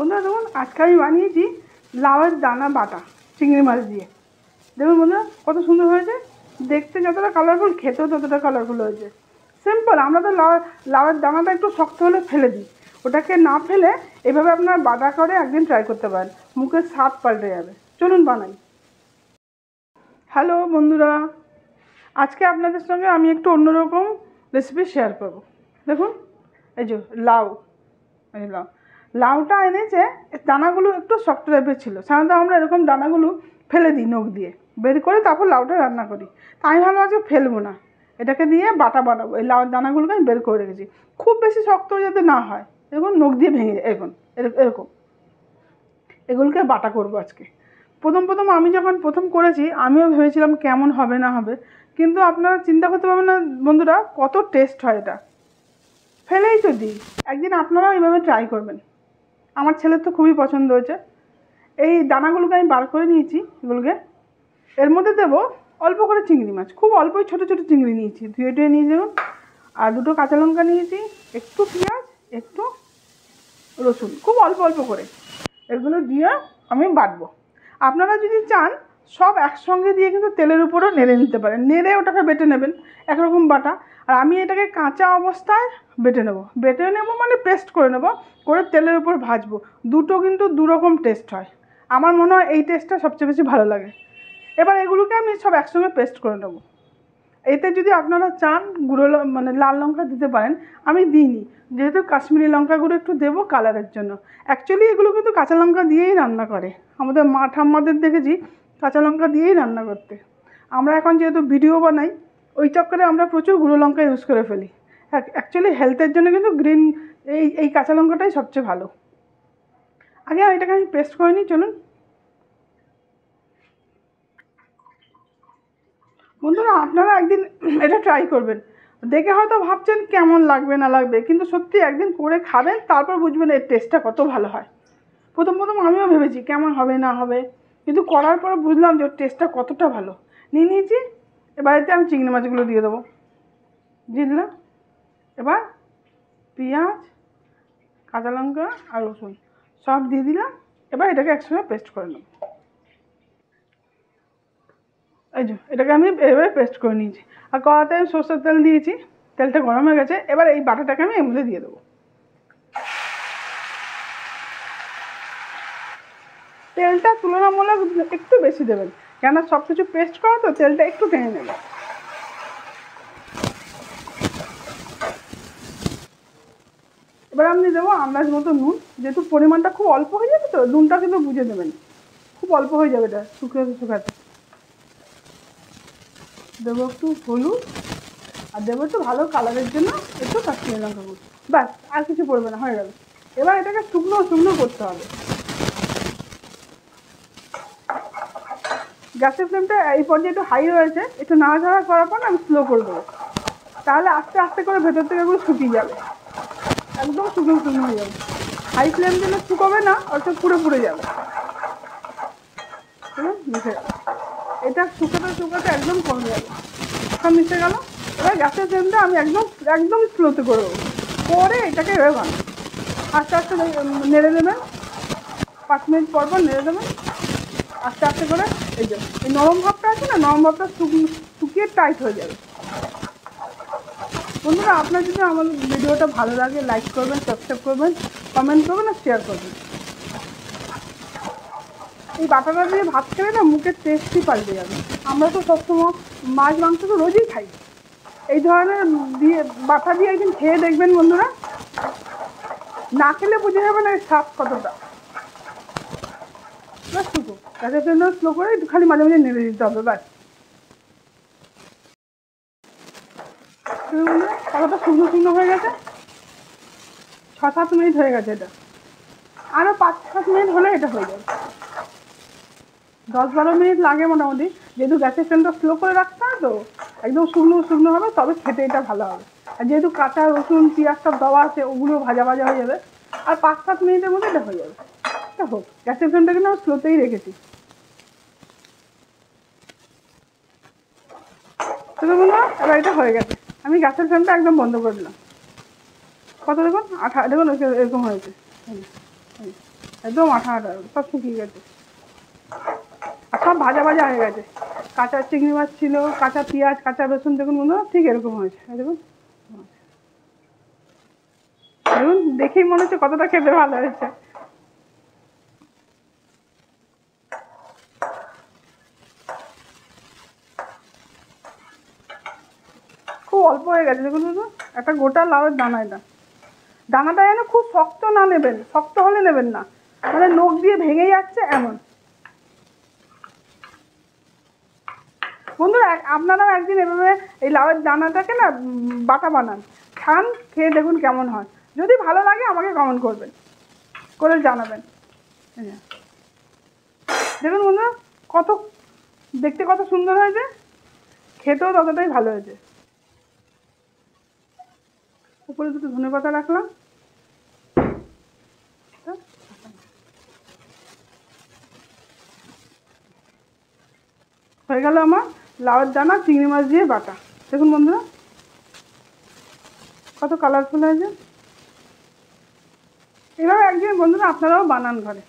বন্ধুরা দেখুন আজকে আমি বানিয়েছি লাউয়ের দানা বাটা চিংড়ি মাছ দিয়ে। দেখুন বন্ধুরা কত সুন্দর হয়েছে, দেখতে যতটা কালারফুল খেতেও ততটা কালারফুল হয়েছে। সিম্পল, আমরা তো লাউয়ের দানাটা একটু শক্ত হলে ফেলে দিই, ওটাকে না ফেলে এভাবে আপনার বাটা করে একদিন ট্রাই করতে পারেন, মুখের স্বাদ পাল্টে যাবে। চলুন বানাই। হ্যালো বন্ধুরা, আজকে আপনাদের সঙ্গে আমি একটু অন্যরকম রেসিপি শেয়ার করব। দেখুন এই যে লাউটা এনেছে, দানাগুলো একটু শক্ত টাইপের ছিল। সাধারণত আমরা এরকম দানাগুলো ফেলে দিই, নখ দিয়ে বের করে তারপর লাউটা রান্না করি। তাই আমি ভালো আজকে ফেলবো না, এটাকে দিয়ে বাটা বানাবো। এই লাউয়ের দানাগুলোকে আমি বের করে রেখেছি, খুব বেশি শক্ত যাতে না হয়। দেখুন নখ দিয়ে ভেঙে যায়, এরকম এগুলোকে বাটা করবো আজকে। প্রথম আমি যখন করেছি আমিও ভেবেছিলাম কেমন হবে না হবে, কিন্তু আপনারা চিন্তা করতে পারবেন না বন্ধুরা কত টেস্ট হয় এটা। ফেলেই তো দিই, একদিন আপনারাও এইভাবে ট্রাই করবেন। আমার ছেলের তো খুবই পছন্দ হয়েছে। এই দানাগুলোকে আমি বার করে নিয়েছি, এগুলোকে এর মধ্যে দেবো অল্প করে চিংড়ি মাছ, খুব অল্পই ছোটো ছোটো চিংড়ি নিয়েছি, ধুয়ে নিয়ে দেখুন। আর দুটো কাঁচা লঙ্কা নিয়েছি, একটু পেঁয়াজ, একটু রসুন, খুব অল্প অল্প করে এগুলো দিয়ে আমি বাটবো। আপনারা যদি চান সব একসঙ্গে দিয়ে কিন্তু তেলের উপরও নেড়ে নিতে পারেন, নেড়ে ওটাকে বেটে নেবেন একরকম বাটা। আর আমি এটাকে কাঁচা অবস্থায় বেটে নেব মানে পেস্ট করে নেব, করে তেলের উপর ভাজবো। দুটো কিন্তু দুরকম টেস্ট হয়, আমার মনে হয় এই টেস্টটা সবচেয়ে বেশি ভালো লাগে। এবার এগুলোকে আমি সব একসঙ্গে পেস্ট করে নেব। এতে যদি আপনারা চান গুঁড়ো মানে লাল লঙ্কা দিতে পারেন, আমি দিইনি, যেহেতু কাশ্মীরি লঙ্কা গুঁড়ো একটু দেবো কালারের জন্য। অ্যাকচুয়ালি এগুলো কিন্তু কাঁচা লঙ্কা দিয়েই রান্না করে, আমাদের মা ঠাম্মাদের দেখেছি কাঁচা লঙ্কা দিয়েই রান্না করতে। আমরা এখন যেহেতু ভিডিও বানাই, ওই চক্করে আমরা প্রচুর গুঁড়ো লঙ্কা ইউজ করে ফেলি। অ্যাকচুয়ালি হেলথের জন্য কিন্তু গ্রিন এই কাঁচা লঙ্কাটাই সবচেয়ে ভালো। আগে এটাকে আমি পেস্ট করে নিই, চলুন। বন্ধুরা আপনারা একদিন এটা ট্রাই করবেন, দেখে হয়তো ভাবছেন কেমন লাগবে না লাগবে, কিন্তু সত্যি একদিন করে খাবেন, তারপর বুঝবেন এর টেস্টটা কত ভালো হয়। প্রথম আমিও ভেবেছি কেমন হবে না হবে, কিন্তু করার পর বুঝলাম যে ওর টেস্টটা কতটা ভালো। নিয়েছি, এবার এতে আমি চিংড়ি মাছগুলো দিয়ে দেবো, দিয়ে দিলাম। এবার পেঁয়াজ, কাঁচা লঙ্কা আর রসুন সব দিয়ে দিলাম। এবার এটাকে একসঙ্গে পেস্ট করে নেব। এই যে এটাকে আমি এভাবে পেস্ট করে নিয়েছি। আর কড়াতে আমি সরষের তেল দিয়েছি, তেলটা গরম হয়ে গেছে। এবার এই বাটাটাকে আমি এর মধ্যে দিয়ে দেবো। তেলটা তুলনামূলক একটু বেশি দেবেন, কেননা সব কিছু পেস্ট করা তো, তেলটা একটু টেনে নেবে। এবার আপনি দেবো আন্দাজ মতো নুন, যেহেতু পরিমাণটা খুব অল্প হয়ে যাবে তো নুনটা কিন্তু বুঝে দেবেন, খুব অল্প হয়ে যাবে এটা শুকাতে। দেবো একটু হলুদ, আর দেবো একটু ভালো কালারের জন্য একটু কাশ্মীরি লঙ্কা গুঁড়ো, ব্যাস আর কিছু পড়বে না, হয়ে গেল। এবার এটাকে শুকনো করতে হবে। গ্যাসের ফ্লেমটা এই পর্যায়ে একটু হাই রয়েছে, একটু নাড়াচাড়া করার পর আমি স্লো করে দেবো, তাহলে আস্তে আস্তে করে ভেতর থেকে এগুলো শুকিয়ে যাবে, একদম শুকনো হয়ে যাবে। হাই ফ্লেম দিলে শুকোবে না, অর্থাৎ পুড়ে যাবে। মিশে গেল, এটা শুকাতে একদম কমে যাবে, সব মিশে গেল। এবার গ্যাসের ফ্লেমটা আমি একদম স্লোতে করে দেবো, করে এটাকে এভাবে বানাবো। আস্তে আস্তে নেড়ে দেবেন, 5 মিনিট পর নেড়ে দেবেন আস্তে আস্তে করে। এই যে এই নরম ভাবটা আছে না, নরম ভাবটা শুকিয়ে টাইট হয়ে যাবে। বন্ধুরা আপনার যদি আমার ভিডিওটা ভালো লাগে লাইক করবেন, সাবস্ক্রাইব করবেন, কমেন্ট করবেন আর শেয়ার করবেন। এই বাটাটা দিয়ে ভাত খেলে না মুখের টেস্টই পাল্টে যাবে। আমরা তো সবসময় মাছ মাংস তো রোজই খাই, এই ধরনের দিয়ে বাটা দিয়ে একদিন খেয়ে দেখবেন বন্ধুরা, না খেলে বুঝে যাবে না এর স্বাদ কতটা। ব্যাস শুকো, গ্যাসের ফ্লেমটা স্লো করে একটু খালি মাঝে মাঝে নেড়ে দিতে হবে, ব্যাস। কতটা শুকনো হয়ে গেছে, 6-7 মিনিট হয়ে গেছে। এটা আরও 5-7 মিনিট হলে এটা হয়ে যাবে। 10-12 মিনিট লাগে মোটামুটি, যেহেতু গ্যাসের ফ্লেমটা স্লো করে রাখতে হয় তো একদম শুকনো হবে, তবে খেতে এটা ভালো হবে। আর যেহেতু কাঁচা রসুন পেঁয়াজ সব দেওয়া আছে, ওগুলো ভাজা হয়ে যাবে। আর 5-7 মিনিটের মধ্যে এটা হয়ে যাবে। এটা হোক, গ্যাসের ফ্লেমটা কিন্তু আমি স্লোতেই রেখেছি। এবার এটা হয়ে গেছে, আমি গ্যাসের ফ্লেমটা একদম বন্ধ করে দিলাম। কত দেখুন দেখুন এরকম হয়েছে। একদম আঠা আঠা, সব শুকিয়ে গেছে আর সব ভাজা ভাজা হয়ে গেছে। কাঁচা চিংড়ি মাছ ছিল, কাঁচা পেঁয়াজ, কাঁচা রসুন, দেখুন বন্ধুরা ঠিক এরকম হয়েছে। দেখুন দেখুন, দেখেই মনে হচ্ছে কতটা খেতে ভালো হয়েছে। খুব অল্প হয়ে গেছে দেখুন বন্ধু, একটা গোটা লাউয়ের দানা। এটা দানাটা যেন খুব শক্ত না নেবেন, শক্ত হলে নেবেন না, মানে নখ দিয়ে ভেঙে যাচ্ছে এমন। বন্ধুরা আপনারাও একদিন এভাবে এই লাউয়ের দানাটাকে না বাটা বানান, খান, খেয়ে দেখুন কেমন হয়। যদি ভালো লাগে আমাকে কমেন্ট করবেন, করে জানাবেন। দেখুন বন্ধুরা কত দেখতে কত সুন্দর হয়েছে, খেতেও ততটাই ভালো হয়েছে। উপরে দুটো ধনেপাতা রাখলাম। হয়ে গেল আমার লাউয়ের দানা চিংড়ি মাছ দিয়ে বাটা। দেখুন বন্ধুরা কত কালারফুল হয়েছে। এভাবে একদিন বন্ধুরা আপনারাও বানান ঘরে।